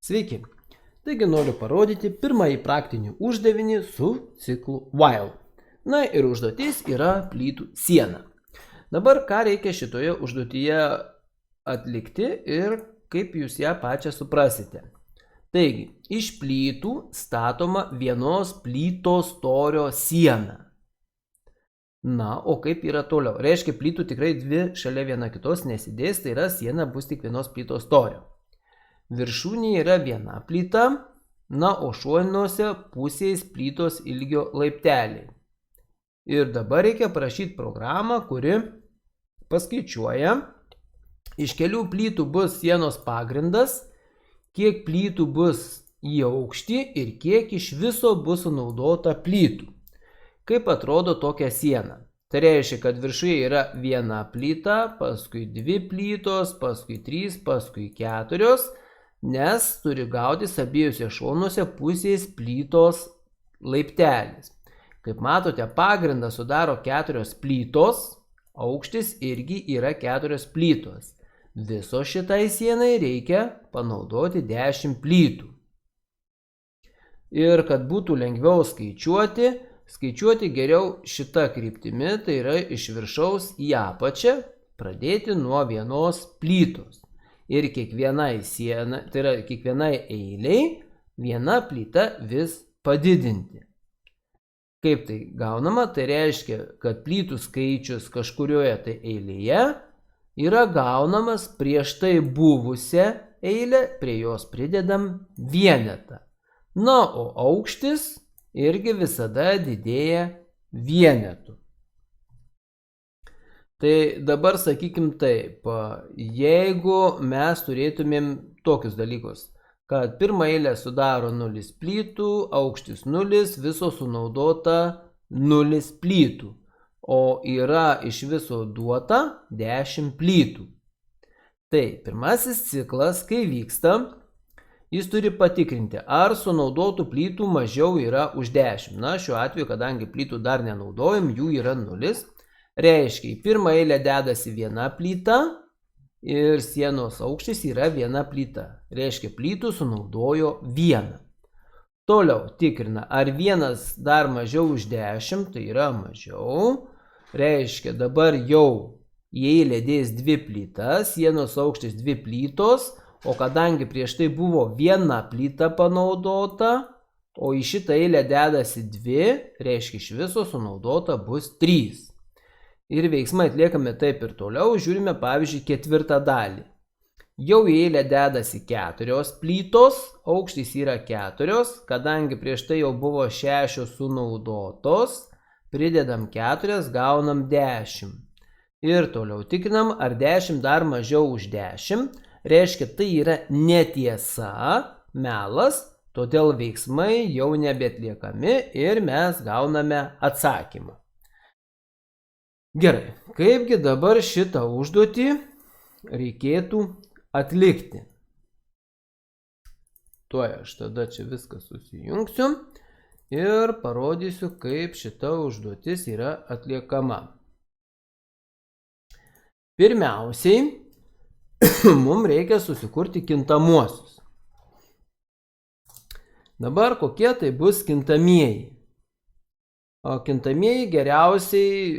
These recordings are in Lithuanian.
Sveiki. Taigi noriu parodyti pirmąjį praktinį uždavinį su ciklu while. Na ir užduotis yra plytų siena. Dabar ką reikia šitoje užduotyje atlikti ir kaip jūs ją pačią suprasite. Taigi, iš plytų statoma vienos plytos storio siena. Na, o kaip yra toliau? Reiškia, plytų tikrai dvi šalia viena kitos nesidės, tai yra siena bus tik vienos plytos storio. Viršūnėje yra viena plyta, na, o šonuose pusės plytos ilgio laipteliai. Ir dabar reikia parašyti programą, kuri paskaičiuoja, iš kelių plytų bus sienos pagrindas, kiek plytų bus į aukštį ir kiek iš viso bus sunaudota plytų. Kaip atrodo tokia siena? Tai reiškia, kad viršuje yra viena plyta, paskui dvi plytos, paskui trys, paskui keturios, nes turi gautis abiejose šonuose pusės plytos laiptelis. Kaip matote, pagrindą sudaro 4 plytos, aukštis irgi yra 4 plytos. Viso šitai sienai reikia panaudoti 10 plytų. Ir kad būtų lengviau skaičiuoti geriau šitą kryptimi, tai yra iš viršaus į apačią, pradėti nuo vienos plytos. Ir kiekvienai sienai, tai yra kiekvienai eiliai, viena plyta vis padidinti. Kaip tai gaunama? Tai reiškia, kad plytų skaičius kažkurioje tai eilėje yra gaunamas prieš tai buvusią eilę, prie jos pridedam vienetą. Na, o aukštis irgi visada didėja vienetu. Tai dabar sakykim taip, jeigu mes turėtumėm tokius dalykus, kad pirmą eilę sudaro 0 plytų, aukštis 0, viso sunaudota 0 plytų, o yra iš viso duota 10 plytų. Tai pirmasis ciklas, kai vyksta, jis turi patikrinti, ar sunaudotų plytų mažiau yra už 10. Na, šiuo atveju, kadangi plytų dar nenaudojam, jų yra 0. Reiškia, į pirmą eilę dedasi viena plyta ir sienos aukštis yra viena plyta. Reiškia, plytų sunaudojo 1. Toliau tikrina, ar vienas dar mažiau už 10, tai yra mažiau. Reiškia, dabar jau į eilę dės 2 plytas, sienos aukštis 2 plytos, o kadangi prieš tai buvo viena plyta panaudota, o į šitą eilę dedasi 2, reiškia, iš viso sunaudota bus 3. Ir veiksmai atliekame taip ir toliau, žiūrime pavyzdžiui 4 dalį. Jau į eilę dedasi 4 plytos, aukštis yra 4, kadangi prieš tai jau buvo 6 sunaudotos, pridedam 4, gaunam 10. Ir toliau tikrinam, ar 10 dar mažiau už 10, reiškia tai yra netiesa, melas, todėl veiksmai jau nebeatliekami ir mes gauname atsakymą. Gerai, kaipgi dabar šitą užduotį reikėtų atlikti? Tuoj aš tada čia viską susijungsiu ir parodysiu, kaip šita užduotis yra atliekama. Pirmiausiai, mums reikia susikurti kintamuosius. Dabar kokie tai bus kintamieji? O kintamieji geriausiai,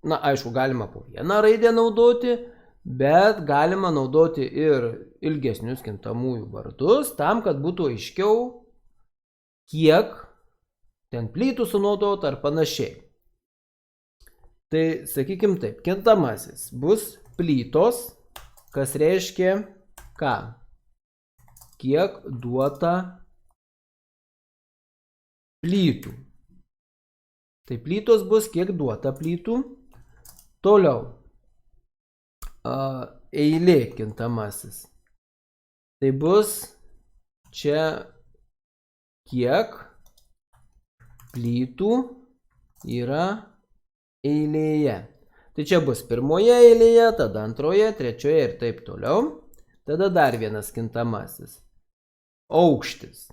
na, aišku, galima po vieną raidę naudoti, bet galima naudoti ir ilgesnius kintamųjų vardus, tam, kad būtų aiškiau, kiek ten plytų sunaudota ar panašiai. Tai, sakykim taip, kintamasis bus plytos, kas reiškia ką? Kiek duota plytų. Tai plytos bus kiek duota plytų. Toliau, eilė kintamasis. Tai bus čia kiek plytų yra eilėje. Tai čia bus pirmoje eilėje, tada antroje, trečioje ir taip toliau. Tada dar vienas kintamasis. Aukštis.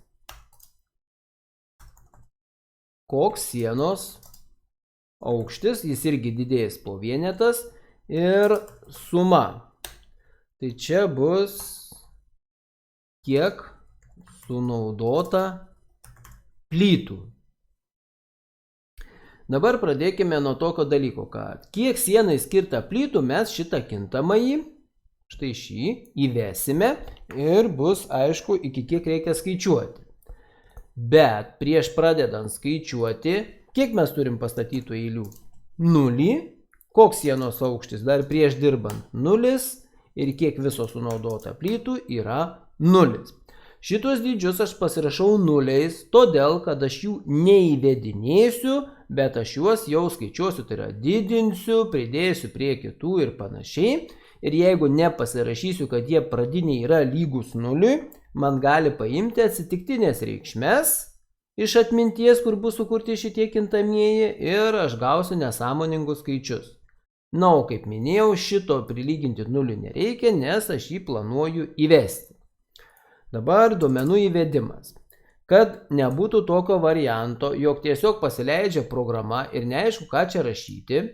Koks sienos aukštis, jis irgi didės po vienetas ir suma. Tai čia bus kiek sunaudota plytų. Dabar pradėkime nuo tokio dalyko, kad kiek sienai skirta plytų, mes šitą kintamąjį, štai šį, įvesime ir bus aišku, iki kiek reikia skaičiuoti. Bet prieš pradedant skaičiuoti, kiek mes turim pastatytų eilių? 0. Koks sienos aukštis? Dar prieš dirbant 0 ir kiek viso sunaudota plytų yra 0. Šitos dydžius aš pasirašau 0, todėl, kad aš jų neįvedinėsiu, bet aš juos jau skaičiuosiu, tai yra didinsiu, pridėsiu prie kitų ir panašiai. Ir jeigu nepasirašysiu, kad jie pradiniai yra lygus 0, man gali paimti atsitiktinės reikšmes iš atminties, kur bus sukurti šitie kintamieji ir aš gausiu nesąmoningus skaičius. Na, o kaip minėjau, šito prilyginti 0 nereikia, nes aš jį planuoju įvesti. Dabar duomenų įvedimas. Kad nebūtų tokio varianto, jog tiesiog pasileidžia programa ir neaišku, ką čia rašyti,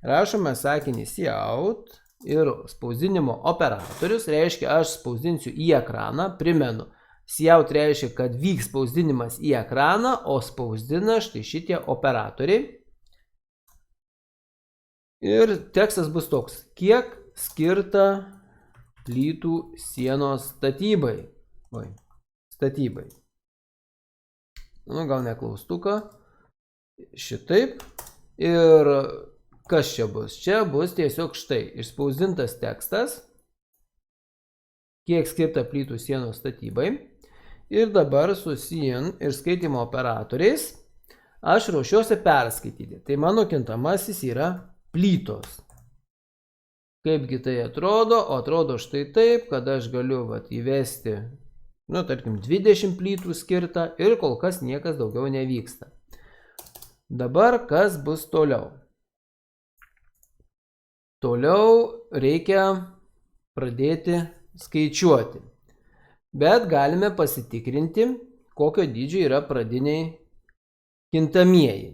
rašome sakinį cout ir spausdinimo operatorius, reiškia, aš spausdinsiu į ekraną, primenu, cout reiškia, kad vyks spausdinimas į ekraną, o spausdina štai šitie operatoriai. Ir tekstas bus toks, kiek skirta plytų sienos statybai. Statybai. Nu, gal ne klaustuką. Šitaip. Ir kas čia bus? Čia bus tiesiog štai išspausdintas tekstas. Kiek skirta plytų sienos statybai. Ir dabar su sien ir skaitimo operatoriais aš ruošiuosi perskaityti. Tai mano kintamasis yra plytos. Kaipgi tai atrodo? O atrodo štai taip, kad aš galiu įvesti, tarkim, 20 plytų skirta ir kol kas niekas daugiau nevyksta. Dabar kas bus toliau? Toliau reikia pradėti skaičiuoti. Bet galime pasitikrinti, kokio dydžio yra pradiniai kintamieji.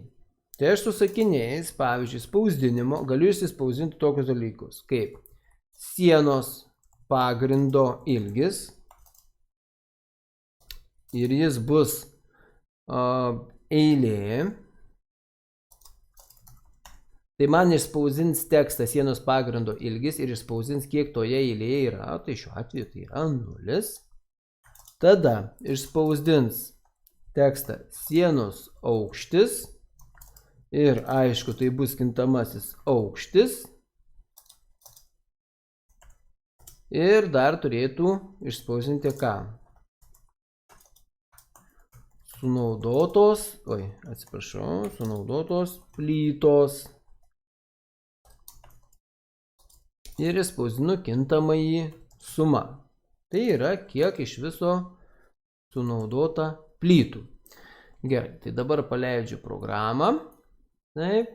Tai aš su sakiniais, pavyzdžiui, spausdinimo, galiu išsispausdinti tokius dalykus, kaip sienos pagrindo ilgis. Ir jis bus eilė. Tai man išspausdins tekstą sienos pagrindo ilgis ir išspausdins, kiek toje eilėje yra. Tai šiuo atveju tai yra 0. Tada išspausdins tekstą sienos aukštis. Ir aišku, tai bus kintamasis aukštis. Ir dar turėtų išspausdinti ką? Sunaudotos plytos. Ir išspausdinu kintamąjį sumą. Tai yra, kiek iš viso sunaudota plytų. Gerai, tai dabar paleidžiu programą. Taip,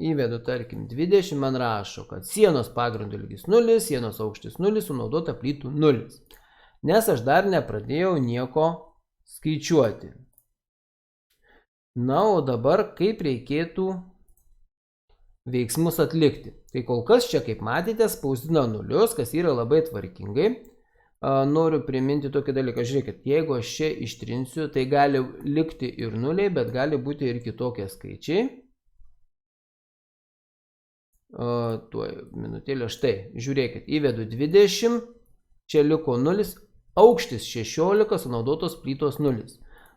įvedu, tarkim, 20, man rašo, kad sienos pagrindo ilgis 0, sienos aukštis 0, sunaudota plytų 0. Nes aš dar nepradėjau nieko skaičiuoti. Na, o dabar kaip reikėtų veiksmus atlikti. Tai kol kas čia, kaip matėte, spausdina 0, kas yra labai tvarkingai. Noriu priminti tokį dalyką. Žiūrėkit, jeigu aš čia ištrinsiu, tai gali likti ir 0, bet gali būti ir kitokie skaičiai. Tuoj, minutėlė, štai, žiūrėkit, įvedu 20, čia liko 0, aukštis 16, sunaudotos plytos 0.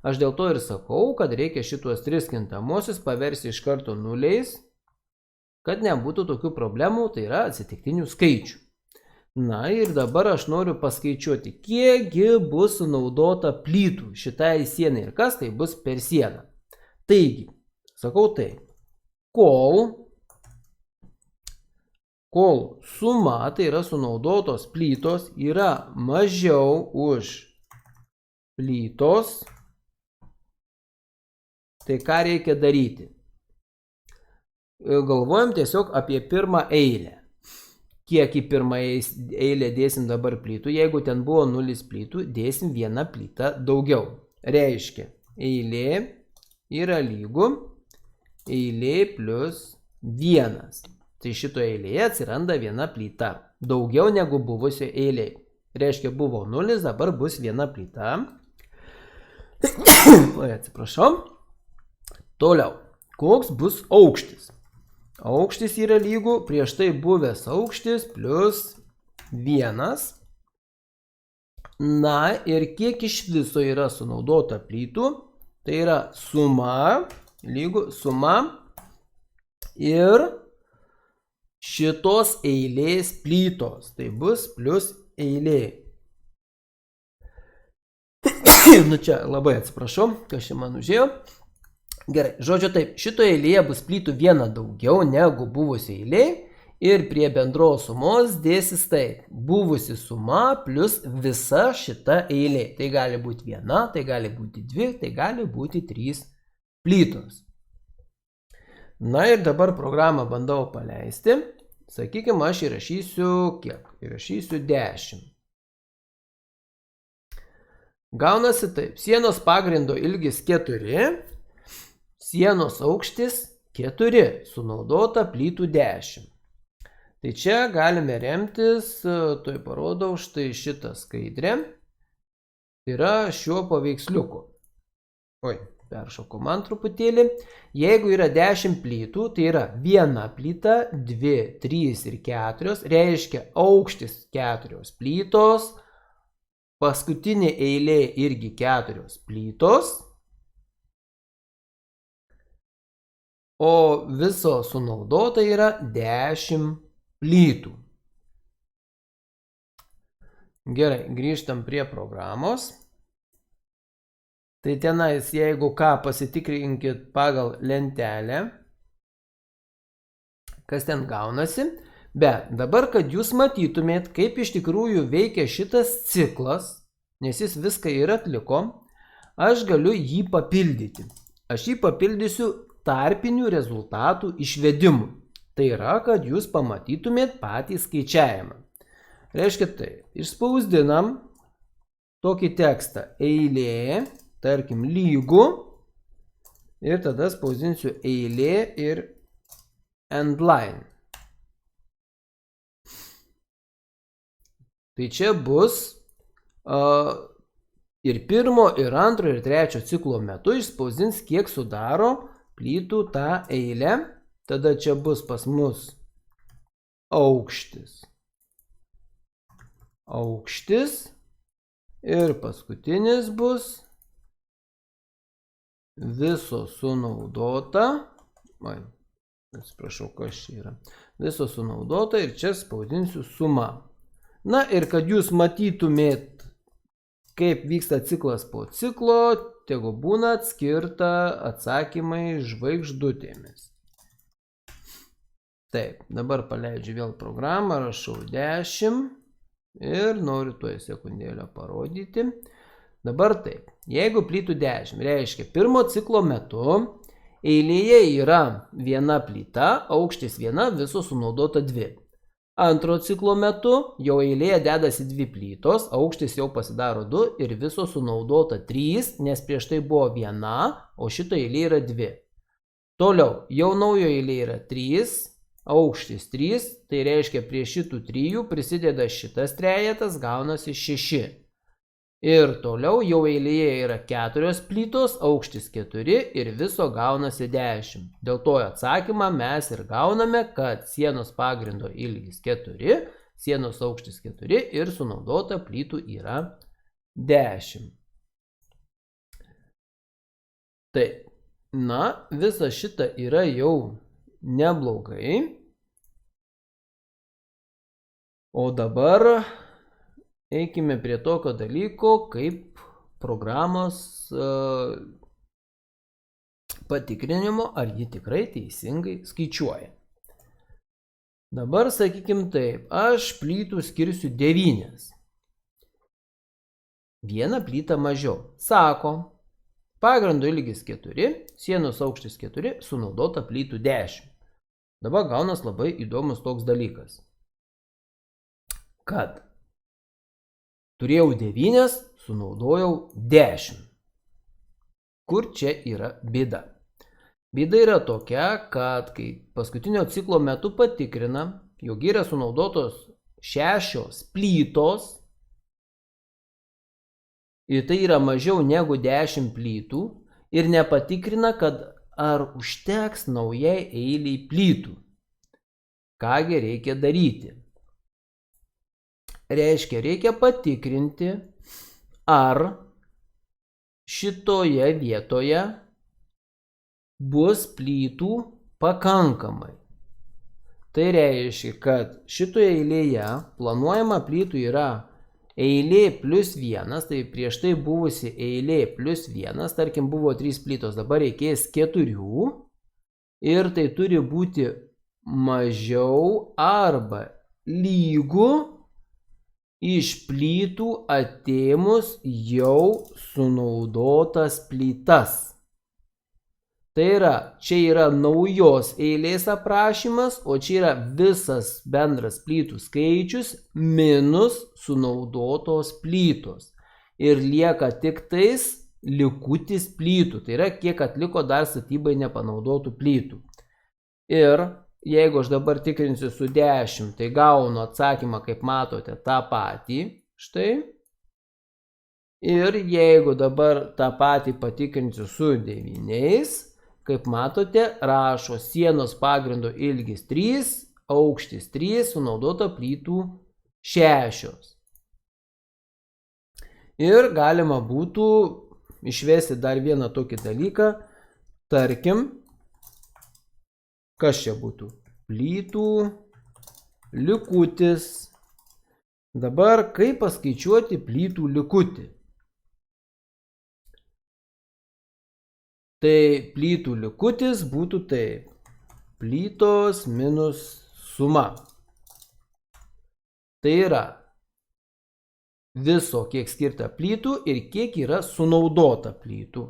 Aš dėl to ir sakau, kad reikia šituos 3 kintamosius paversti iš karto 0, kad nebūtų tokių problemų, tai yra atsitiktinių skaičių. Na ir dabar aš noriu paskaičiuoti, kiekgi bus sunaudota plytų šitai sienai ir kas tai bus per sieną. Taigi, sakau tai, kol suma, tai yra sunaudotos plytos, yra mažiau už plytos, tai ką reikia daryti? Galvojam tiesiog apie pirmą eilę. Kiek į pirmą eilę dėsim dabar plytų? Jeigu ten buvo 0 plytų, dėsim vieną plytą daugiau. Reiškia, eilė yra lygu eilė plus 1. Tai šitoje eilėje atsiranda viena plyta. Daugiau negu buvusio eilėje. Reiškia, buvo 0, dabar bus viena plyta. Oi, atsiprašau. Toliau. Koks bus aukštis? Aukštis yra lygu prieš tai buvęs aukštis plus 1. Na ir kiek iš viso yra sunaudota plytų? Tai yra suma, lygu suma ir šitos eilės plytos. Tai bus plus eilė. Nu čia labai atsiprašau, kas čia man užėjo. Gerai, žodžiu taip, šitoje eilėje bus plytų viena daugiau negu buvusi eilė ir prie bendros sumos dėsis taip. Buvusi suma plus visa šita eilė. Tai gali būti viena, tai gali būti dvi, tai gali būti 3 plytos. Na ir dabar programą bandau paleisti. Sakykime, aš įrašysiu kiek? Įrašysiu 10. Gaunasi taip, sienos pagrindo ilgis 4, sienos aukštis 4, sunaudota plytų 10. Tai čia galime remtis, tai parodau štai šitą skaidrę, yra šiuo paveiksliuku. Oi, peršokau man truputėlį. Jeigu yra 10 plytų, tai yra 1 plyta, 2, 3 ir 4, reiškia aukštis 4 plytos, paskutinė eilė irgi 4 plytos, o viso sunaudota yra 10 plytų. Gerai, grįžtam prie programos. Tai tenais, jeigu ką, pasitikrinkit pagal lentelę, kas ten gaunasi. Bet dabar, kad jūs matytumėt, kaip iš tikrųjų veikia šitas ciklas, nes jis viską ir atliko, aš galiu jį papildyti. Aš jį papildysiu tarpinių rezultatų išvedimu. Tai yra, kad jūs pamatytumėt patį skaičiavimą. Reiškia tai, išspausdinam tokį tekstą eilė, tarkim lygu, ir tada spausdinsiu eilė ir endline. Tai čia bus ir pirmo, ir antro, ir trečio ciklo metu išspausdins, kiek sudaro plytų tą eilę. Tada čia bus pas mus aukštis. Aukštis. Ir paskutinis bus viso sunaudota. Atsiprašau, kas čia yra. Viso sunaudota ir čia spausdinsiu suma. Na ir kad jūs matytumėt, kaip vyksta ciklas po ciklo, tegu būna atskirta atsakymai žvaigždutėmis. Taip, dabar paleidžiu vėl programą, rašau 10 ir noriu tuoj sekundėlę parodyti. Dabar taip, jeigu plytų 10, reiškia pirmo ciklo metu eilėje yra 1 plyta, aukštis 1, viso sunaudota 2. Antro ciklo metu jau eilėje dedasi 2 plytos, aukštis jau pasidaro 2 ir viso sunaudota 3, nes prieš tai buvo 1, o šito eilė yra 2. Toliau, jau naujo eilė yra 3, aukštis 3, tai reiškia prie šitų 3 prisideda šitas trejetas, gaunasi 6. Ir toliau jau eilėje yra 4 plytos, aukštis 4 ir viso gaunasi 10. Dėl to atsakymą mes ir gauname, kad sienos pagrindo ilgis 4, sienos aukštis 4 ir sunaudota plytų yra 10. Tai, na, visa šita yra jau neblogai. O dabar eikime prie tokio dalyko, kaip programos patikrinimo, ar ji tikrai teisingai skaičiuoja. Dabar sakykim taip, aš plytų skirsiu 9. Vieną plytą mažiau. Sako, pagrindo ilgis 4, sienos aukštis 4, sunaudota plytų 10. Dabar gaunas labai įdomus toks dalykas, kad turėjau 9, sunaudojau 10. Kur čia yra bėda? Bėda yra tokia, kad kai paskutinio ciklo metu patikrina, jog yra sunaudotos 6 plytos, ir tai yra mažiau negu 10 plytų ir nepatikrina, kad ar užteks naujai eiliai plytų. Kągi reikia daryti? Reiškia, reikia patikrinti, ar šitoje vietoje bus plytų pakankamai. Tai reiškia, kad šitoje eilėje planuojama plytų yra eilė plus 1, tai prieš tai buvusi eilė plus 1, tarkim buvo 3 plytos, dabar reikės 4 ir tai turi būti mažiau arba lygu iš plytų atėmus jau sunaudotas plytas. Tai yra, čia yra naujos eilės aprašymas, o čia yra visas bendras plytų skaičius minus sunaudotos plytos. Ir lieka tik tais likutis plytų, tai yra kiek atliko dar statybai nepanaudotų plytų. Ir jeigu aš dabar tikrinsiu su 10, tai gaunu atsakymą, kaip matote, tą patį, štai. Ir jeigu dabar tą patį patikrinsiu su 9, kaip matote, rašo sienos pagrindo ilgis 3, aukštis 3, sunaudota plytų 6. Ir galima būtų išvesti dar vieną tokį dalyką, tarkim, kas čia būtų? Plytų likutis. Dabar kaip paskaičiuoti plytų likutį? Tai plytų likutis būtų taip. Plytos minus suma. Tai yra viso, kiek skirta plytų ir kiek yra sunaudota plytų.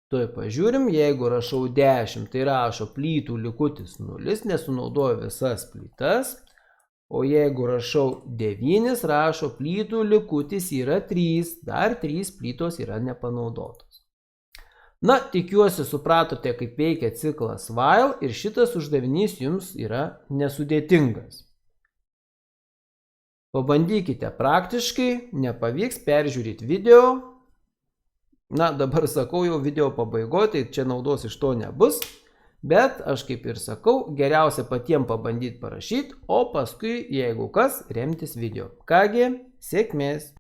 Tuoj pažiūrim, jeigu rašau 10, tai rašo plytų likutis 0, nesunaudoju visas plytas. O jeigu rašau 9, rašo plytų likutis yra 3, dar 3 plytos yra nepanaudotos. Na, tikiuosi supratote, kaip veikia ciklas while ir šitas uždavinys jums yra nesudėtingas. Pabandykite praktiškai, nepavyks, peržiūrėti video. Na, dabar sakau jau video pabaigoje, tai čia naudos iš to nebus. Bet aš kaip ir sakau, geriausia patiems pabandyti parašyti, o paskui, jeigu kas, remtis video. Kągi, sėkmės.